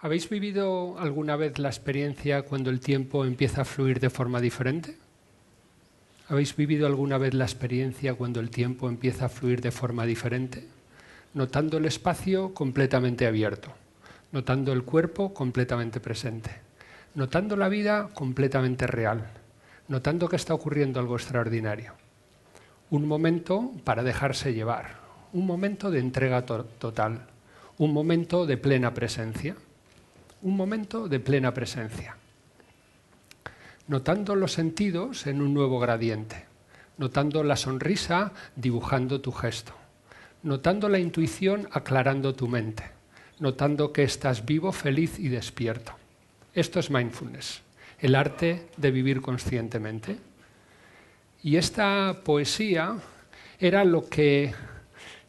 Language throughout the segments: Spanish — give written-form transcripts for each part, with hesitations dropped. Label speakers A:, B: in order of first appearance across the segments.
A: ¿Habéis vivido alguna vez la experiencia cuando el tiempo empieza a fluir de forma diferente? ¿Habéis vivido alguna vez la experiencia cuando el tiempo empieza a fluir de forma diferente? Notando el espacio completamente abierto, notando el cuerpo completamente presente, notando la vida completamente real, notando que está ocurriendo algo extraordinario. Un momento para dejarse llevar, un momento de entrega total, un momento de plena presencia. Un momento de plena presencia, notando los sentidos en un nuevo gradiente, notando la sonrisa dibujando tu gesto, notando la intuición aclarando tu mente, notando que estás vivo, feliz y despierto. Esto es mindfulness, el arte de vivir conscientemente. Y esta poesía era lo que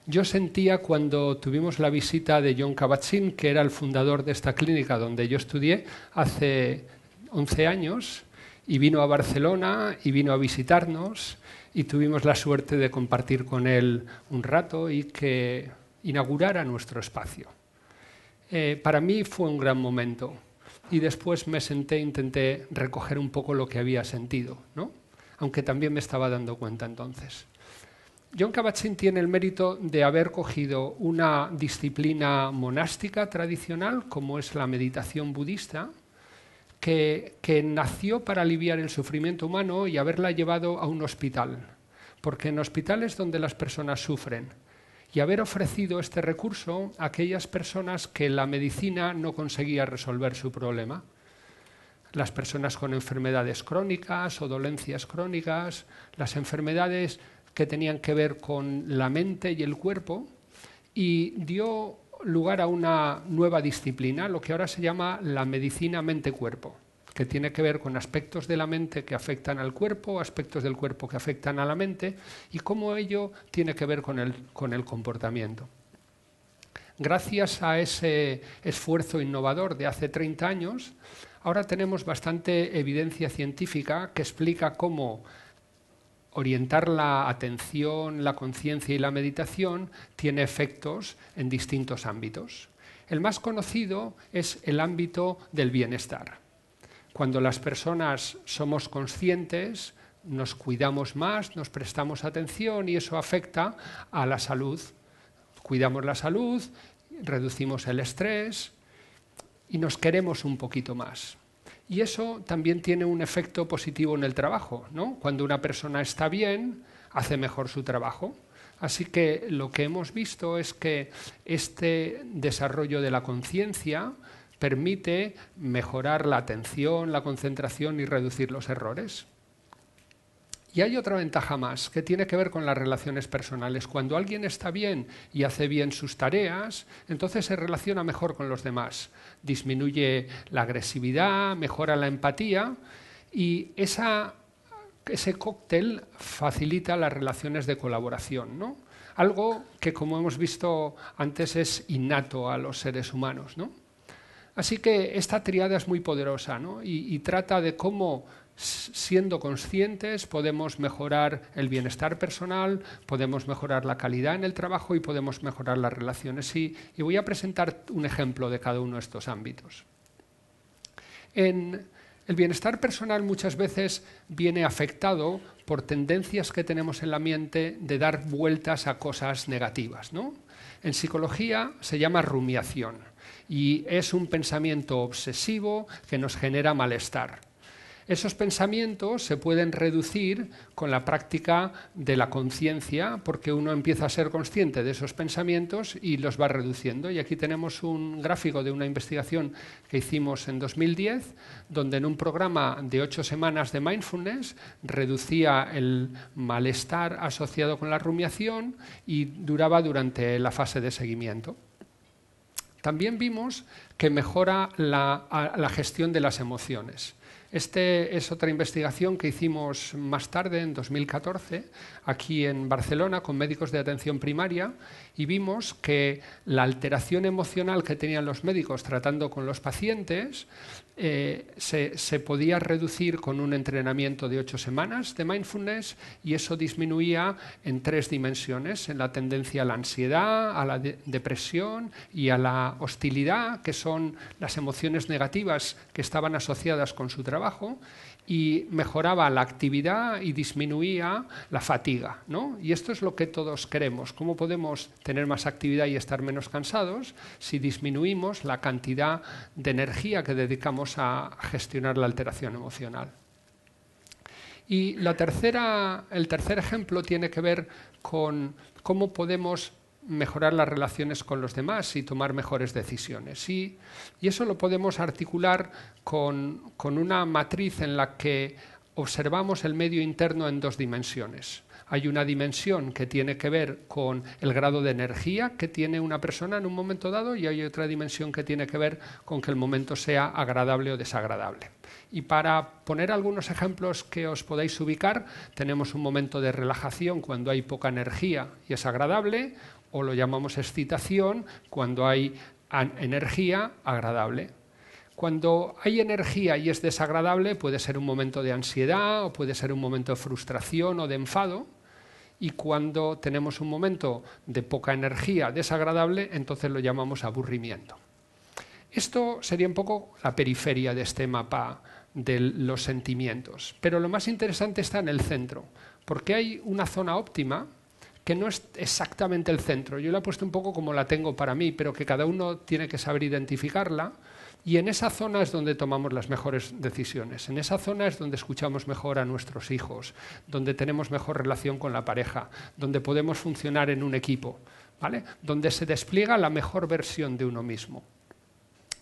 A: yo sentía cuando tuvimos la visita de Jon Kabat-Zinn, que era el fundador de esta clínica donde yo estudié hace 11 años, y vino a Barcelona y vino a visitarnos y tuvimos la suerte de compartir con él un rato y que inaugurara nuestro espacio. Para mí fue un gran momento y después me senté e intenté recoger un poco lo que había sentido, ¿no? Aunque también me estaba dando cuenta entonces. Jon Kabat-Zinn tiene el mérito de haber cogido una disciplina monástica tradicional, como es la meditación budista, que nació para aliviar el sufrimiento humano y haberla llevado a un hospital, porque en hospitales donde las personas sufren, y haber ofrecido este recurso a aquellas personas que la medicina no conseguía resolver su problema. Las personas con enfermedades crónicas o dolencias crónicas, las enfermedades que tenían que ver con la mente y el cuerpo, y dio lugar a una nueva disciplina, lo que ahora se llama la medicina mente-cuerpo, que tiene que ver con aspectos de la mente que afectan al cuerpo, aspectos del cuerpo que afectan a la mente, y cómo ello tiene que ver con el comportamiento. Gracias a ese esfuerzo innovador de hace 30 años, ahora tenemos bastante evidencia científica que explica cómo orientar la atención, la conciencia y la meditación tiene efectos en distintos ámbitos. El más conocido es el ámbito del bienestar. Cuando las personas somos conscientes, nos cuidamos más, nos prestamos atención y eso afecta a la salud. Cuidamos la salud, reducimos el estrés y nos queremos un poquito más. Y eso también tiene un efecto positivo en el trabajo, ¿no? Cuando una persona está bien, hace mejor su trabajo. Así que lo que hemos visto es que este desarrollo de la conciencia permite mejorar la atención, la concentración y reducir los errores. Y hay otra ventaja más, que tiene que ver con las relaciones personales. Cuando alguien está bien y hace bien sus tareas, entonces se relaciona mejor con los demás. Disminuye la agresividad, mejora la empatía y ese cóctel facilita las relaciones de colaboración, ¿no? Algo que, como hemos visto antes, es innato a los seres humanos, ¿no? Así que esta tríada es muy poderosa, ¿no? y trata de cómo, siendo conscientes, podemos mejorar el bienestar personal, podemos mejorar la calidad en el trabajo y podemos mejorar las relaciones. Y voy a presentar un ejemplo de cada uno de estos ámbitos. En el bienestar personal muchas veces viene afectado por tendencias que tenemos en la mente de dar vueltas a cosas negativas, ¿no? En psicología se llama rumiación y es un pensamiento obsesivo que nos genera malestar. Esos pensamientos se pueden reducir con la práctica de la conciencia, porque uno empieza a ser consciente de esos pensamientos y los va reduciendo. Y aquí tenemos un gráfico de una investigación que hicimos en 2010, donde en un programa de 8 semanas de mindfulness reducía el malestar asociado con la rumiación y duraba durante la fase de seguimiento. También vimos que mejora la gestión de las emociones. Esta es otra investigación que hicimos más tarde, en 2014, aquí en Barcelona, con médicos de atención primaria, y vimos que la alteración emocional que tenían los médicos tratando con los pacientes se podía reducir con un entrenamiento de 8 semanas de mindfulness, y eso disminuía en 3 dimensiones, en la tendencia a la ansiedad, a la depresión y a la hostilidad, que son las emociones negativas que estaban asociadas con su trabajo, y mejoraba la actividad y disminuía la fatiga, ¿no? Y esto es lo que todos queremos. ¿Cómo podemos tener más actividad y estar menos cansados si disminuimos la cantidad de energía que dedicamos a gestionar la alteración emocional? Y el tercer ejemplo tiene que ver con cómo podemos mejorar las relaciones con los demás y tomar mejores decisiones. Y eso lo podemos articular con una matriz en la que observamos el medio interno en 2 dimensiones. Hay una dimensión que tiene que ver con el grado de energía que tiene una persona en un momento dado, y hay otra dimensión que tiene que ver con que el momento sea agradable o desagradable. Y para poner algunos ejemplos que os podáis ubicar, tenemos un momento de relajación cuando hay poca energía y es agradable, o lo llamamos excitación cuando hay energía agradable. Cuando hay energía y es desagradable, puede ser un momento de ansiedad o puede ser un momento de frustración o de enfado. Y cuando tenemos un momento de poca energía desagradable, entonces lo llamamos aburrimiento. Esto sería un poco la periferia de este mapa de los sentimientos. Pero lo más interesante está en el centro, porque hay una zona óptima que no es exactamente el centro. Yo la he puesto un poco como la tengo para mí, pero que cada uno tiene que saber identificarla, y en esa zona es donde tomamos las mejores decisiones. En esa zona es donde escuchamos mejor a nuestros hijos, donde tenemos mejor relación con la pareja, donde podemos funcionar en un equipo, ¿vale? Donde se despliega la mejor versión de uno mismo.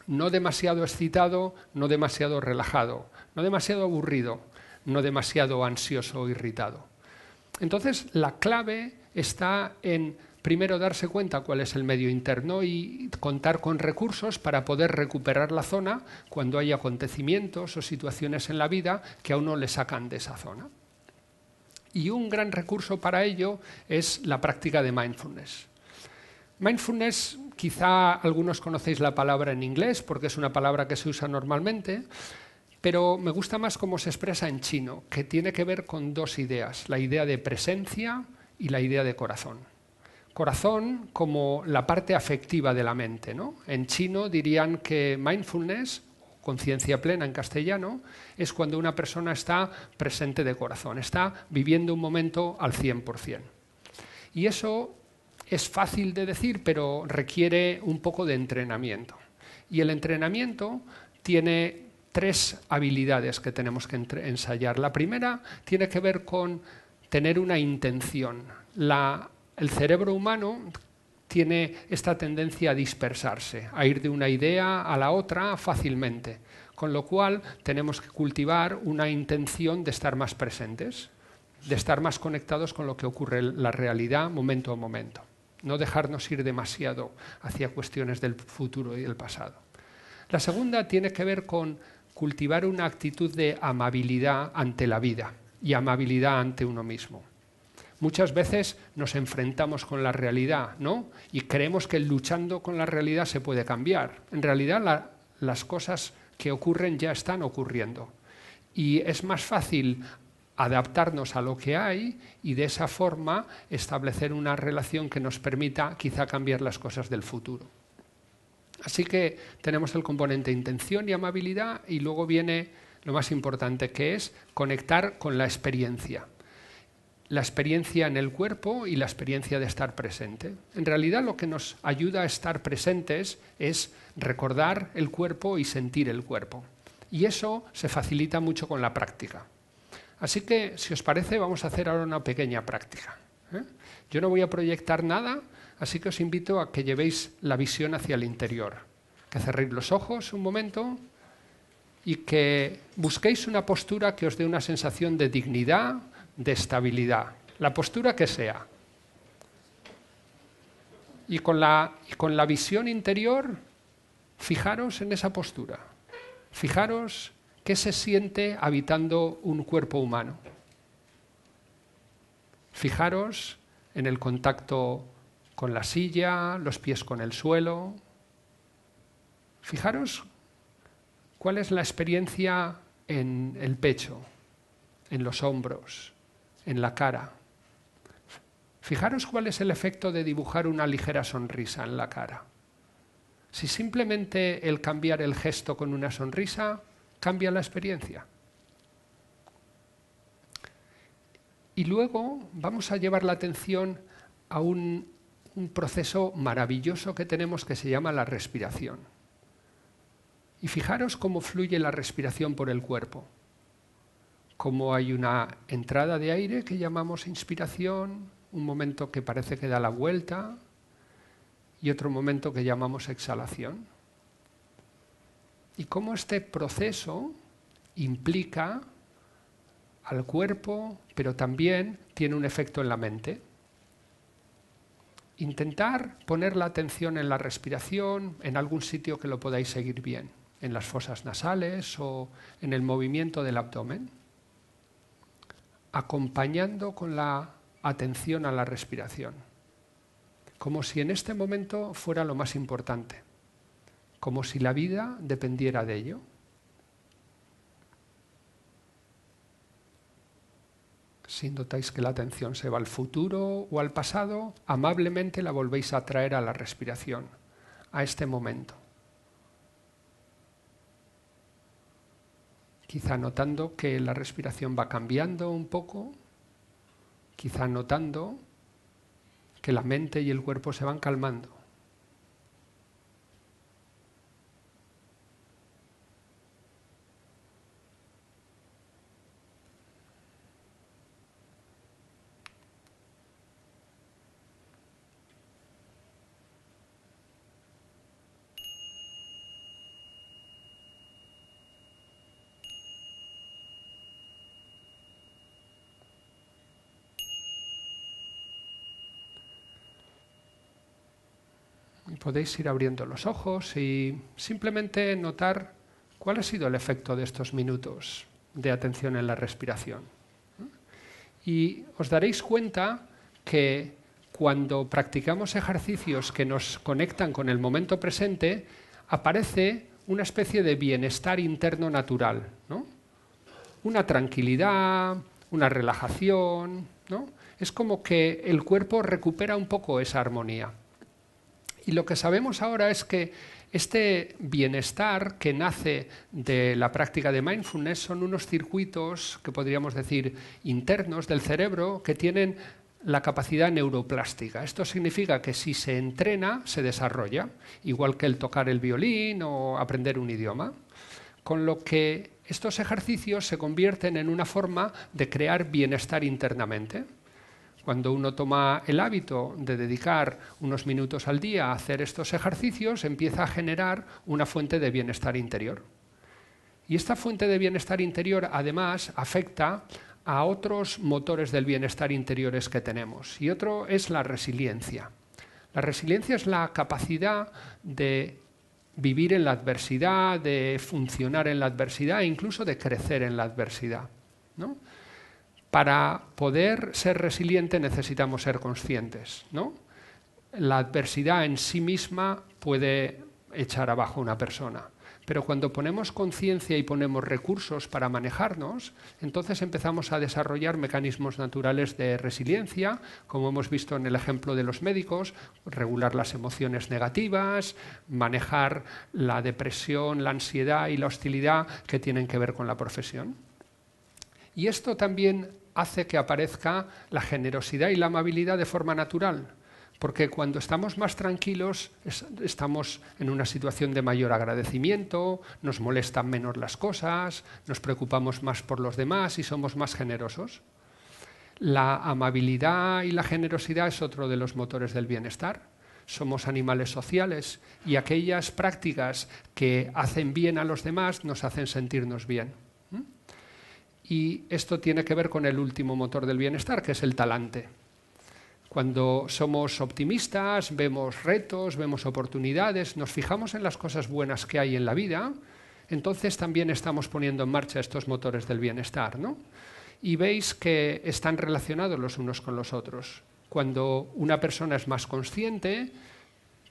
A: No demasiado excitado, no demasiado relajado, no demasiado aburrido, no demasiado ansioso o irritado. Entonces, la clave está en, primero, darse cuenta cuál es el medio interno y contar con recursos para poder recuperar la zona cuando hay acontecimientos o situaciones en la vida que a uno le sacan de esa zona. Y un gran recurso para ello es la práctica de mindfulness. Mindfulness, quizá algunos conocéis la palabra en inglés porque es una palabra que se usa normalmente, pero me gusta más cómo se expresa en chino, que tiene que ver con 2 ideas, la idea de presencia y la idea de corazón. Corazón como la parte afectiva de la mente, ¿no? En chino dirían que mindfulness, conciencia plena en castellano, es cuando una persona está presente de corazón, está viviendo un momento al 100%. Y eso es fácil de decir, pero requiere un poco de entrenamiento. Y el entrenamiento tiene 3 habilidades que tenemos que ensayar. La primera tiene que ver con tener una intención. El cerebro humano tiene esta tendencia a dispersarse, a ir de una idea a la otra fácilmente, con lo cual tenemos que cultivar una intención de estar más presentes, de estar más conectados con lo que ocurre en la realidad momento a momento, no dejarnos ir demasiado hacia cuestiones del futuro y del pasado. La segunda tiene que ver con cultivar una actitud de amabilidad ante la vida y amabilidad ante uno mismo. Muchas veces nos enfrentamos con la realidad, ¿no? Y creemos que luchando con la realidad se puede cambiar. En realidad las cosas que ocurren ya están ocurriendo. Y es más fácil adaptarnos a lo que hay y de esa forma establecer una relación que nos permita quizá cambiar las cosas del futuro. Así que tenemos el componente intención y amabilidad, y luego viene lo más importante, que es conectar con la experiencia. La experiencia en el cuerpo y la experiencia de estar presente. En realidad lo que nos ayuda a estar presentes es recordar el cuerpo y sentir el cuerpo. Y eso se facilita mucho con la práctica. Así que, si os parece, vamos a hacer ahora una pequeña práctica. Yo no voy a proyectar nada, así que os invito a que llevéis la visión hacia el interior, que cerréis los ojos un momento y que busquéis una postura que os dé una sensación de dignidad, de estabilidad, la postura que sea. Y con la visión interior, fijaros en esa postura. Fijaros qué se siente habitando un cuerpo humano. Fijaros en el contacto con la silla, los pies con el suelo. Fijaros ¿Cuál es la experiencia en el pecho, en los hombros, en la cara? Fijaros cuál es el efecto de dibujar una ligera sonrisa en la cara. Si simplemente el cambiar el gesto con una sonrisa cambia la experiencia. Y luego vamos a llevar la atención a un proceso maravilloso que tenemos que se llama la respiración. Y fijaros cómo fluye la respiración por el cuerpo. Cómo hay una entrada de aire que llamamos inspiración, un momento que parece que da la vuelta y otro momento que llamamos exhalación. Y cómo este proceso implica al cuerpo, pero también tiene un efecto en la mente. Intentar poner la atención en la respiración, en algún sitio que lo podáis seguir bien, en las fosas nasales o en el movimiento del abdomen, acompañando con la atención a la respiración, como si en este momento fuera lo más importante, como si la vida dependiera de ello. Si notáis que la atención se va al futuro o al pasado, amablemente la volvéis a traer a la respiración, a este momento. Quizá notando que la respiración va cambiando un poco, quizá notando que la mente y el cuerpo se van calmando. Y podéis ir abriendo los ojos y simplemente notar cuál ha sido el efecto de estos minutos de atención en la respiración. Y os daréis cuenta que cuando practicamos ejercicios que nos conectan con el momento presente, aparece una especie de bienestar interno natural, ¿no? Una tranquilidad, una relajación, ¿no? Es como que el cuerpo recupera un poco esa armonía. Y lo que sabemos ahora es que este bienestar que nace de la práctica de mindfulness son unos circuitos que podríamos decir internos del cerebro que tienen la capacidad neuroplástica. Esto significa que si se entrena, se desarrolla, igual que el tocar el violín o aprender un idioma. Con lo que estos ejercicios se convierten en una forma de crear bienestar internamente. Cuando uno toma el hábito de dedicar unos minutos al día a hacer estos ejercicios, empieza a generar una fuente de bienestar interior. Y esta fuente de bienestar interior, además, afecta a otros motores del bienestar interiores que tenemos. Y otro es la resiliencia. La resiliencia es la capacidad de vivir en la adversidad, de funcionar en la adversidad e incluso de crecer en la adversidad, ¿no? Para poder ser resiliente necesitamos ser conscientes, ¿no? La adversidad en sí misma puede echar abajo a una persona, pero cuando ponemos conciencia y ponemos recursos para manejarnos, entonces empezamos a desarrollar mecanismos naturales de resiliencia, como hemos visto en el ejemplo de los médicos, regular las emociones negativas, manejar la depresión, la ansiedad y la hostilidad que tienen que ver con la profesión. Y esto también hace que aparezca la generosidad y la amabilidad de forma natural, porque cuando estamos más tranquilos estamos en una situación de mayor agradecimiento, nos molestan menos las cosas, nos preocupamos más por los demás y somos más generosos. La amabilidad y la generosidad es otro de los motores del bienestar. Somos animales sociales y aquellas prácticas que hacen bien a los demás nos hacen sentirnos bien. Y esto tiene que ver con el último motor del bienestar, que es el talante. Cuando somos optimistas, vemos retos, vemos oportunidades, nos fijamos en las cosas buenas que hay en la vida, entonces también estamos poniendo en marcha estos motores del bienestar, ¿no? Y veis que están relacionados los unos con los otros. Cuando una persona es más consciente,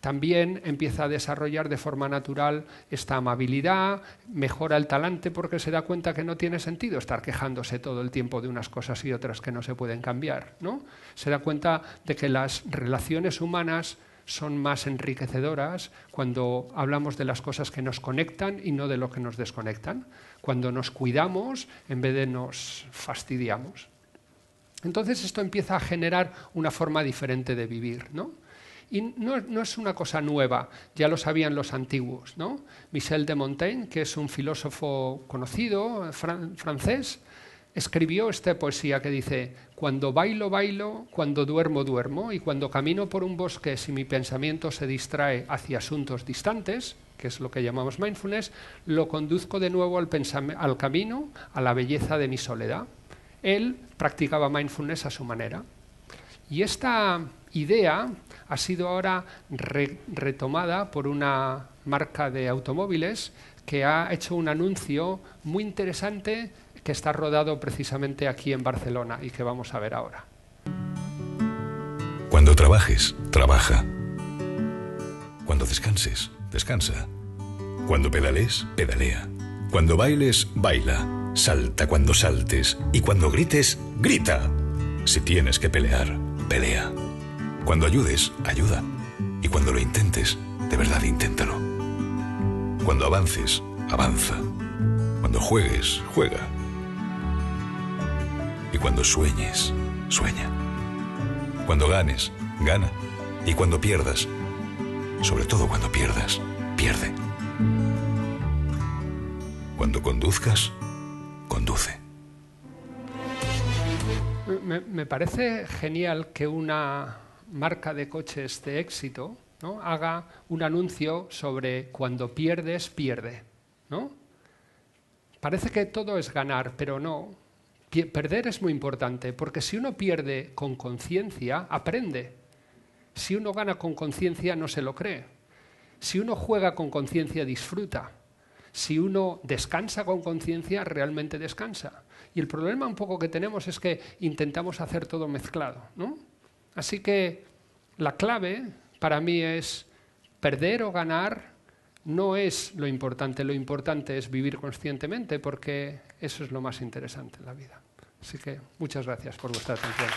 A: También empieza a desarrollar de forma natural esta amabilidad, mejora el talante porque se da cuenta que no tiene sentido estar quejándose todo el tiempo de unas cosas y otras que no se pueden cambiar, ¿no? Se da cuenta de que las relaciones humanas son más enriquecedoras cuando hablamos de las cosas que nos conectan y no de lo que nos desconectan, cuando nos cuidamos en vez de nos fastidiamos. Entonces esto empieza a generar una forma diferente de vivir, ¿no? Y no es una cosa nueva, ya lo sabían los antiguos, ¿no? Michel de Montaigne, que es un filósofo conocido, francés, escribió esta poesía que dice: cuando bailo, bailo, cuando duermo, duermo, y cuando camino por un bosque, si mi pensamiento se distrae hacia asuntos distantes, que es lo que llamamos mindfulness, lo conduzco de nuevo al camino, a la belleza de mi soledad. Él practicaba mindfulness a su manera. Y esta idea ha sido ahora retomada por una marca de automóviles que ha hecho un anuncio muy interesante que está rodado precisamente aquí en Barcelona y que vamos a ver ahora.
B: Cuando trabajes, trabaja. Cuando descanses, descansa. Cuando pedales, pedalea. Cuando bailes, baila. Salta cuando saltes. Y cuando grites, grita. Si tienes que pelear, pelea. Cuando ayudes, ayuda. Y cuando lo intentes, de verdad inténtalo. Cuando avances, avanza. Cuando juegues, juega. Y cuando sueñes, sueña. Cuando ganes, gana. Y cuando pierdas, sobre todo cuando pierdas, pierde. Cuando conduzcas, conduce.
A: Me parece genial que una marca de coches de éxito, ¿no?, haga un anuncio sobre cuando pierdes, pierde, ¿no? Parece que todo es ganar, pero no. Perder es muy importante, porque si uno pierde con conciencia, aprende. Si uno gana con conciencia, no se lo cree. Si uno juega con conciencia, disfruta. Si uno descansa con conciencia, realmente descansa. Y el problema un poco que tenemos es que intentamos hacer todo mezclado, ¿no? Así que la clave para mí es perder o ganar no es lo importante es vivir conscientemente, porque eso es lo más interesante en la vida. Así que muchas gracias por vuestra atención.